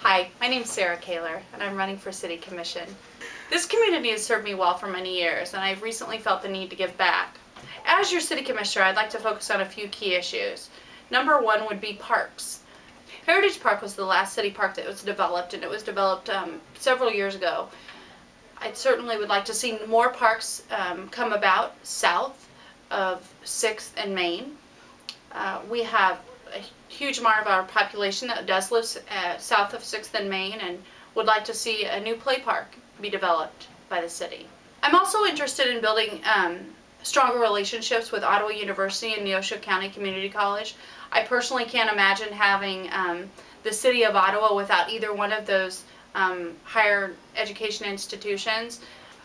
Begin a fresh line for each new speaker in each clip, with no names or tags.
Hi, my name is Sarah Kaler, and I'm running for City Commission. This community has served me well for many years, and I've recently felt the need to give back. As your City Commissioner, I'd like to focus on a few key issues. Number one would be parks. Heritage Park was the last city park that was developed, and it was developed several years ago. I certainly would like to see more parks come about south of 6th and Main. We have a huge amount of our population that does live south of 6th and Main, and would like to see a new play park be developed by the city. I'm also interested in building stronger relationships with Ottawa University and Neosho County Community College. I personally can't imagine having the city of Ottawa without either one of those higher education institutions.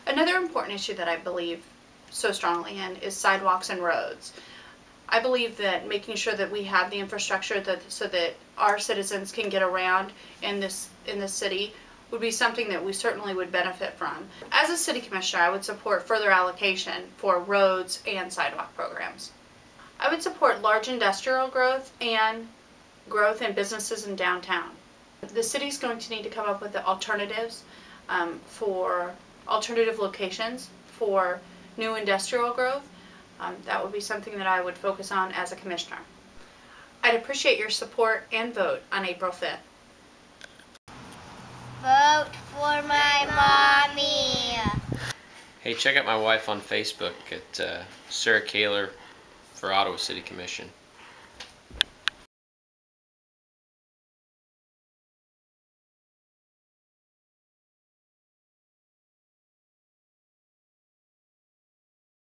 Another important issue that I believe so strongly in is sidewalks and roads. I believe that making sure that we have the infrastructure so that our citizens can get around in this city would be something that we certainly would benefit from. As a city commissioner, I would support further allocation for roads and sidewalk programs. I would support large industrial growth and growth in businesses in downtown. The city's going to need to come up with the alternatives for alternative locations for new industrial growth. That would be something that I would focus on as a commissioner. I'd appreciate your support and vote on April 5th.
Vote for my mommy.
Hey, check out my wife on Facebook at Sarah Kaler for Ottawa City Commission.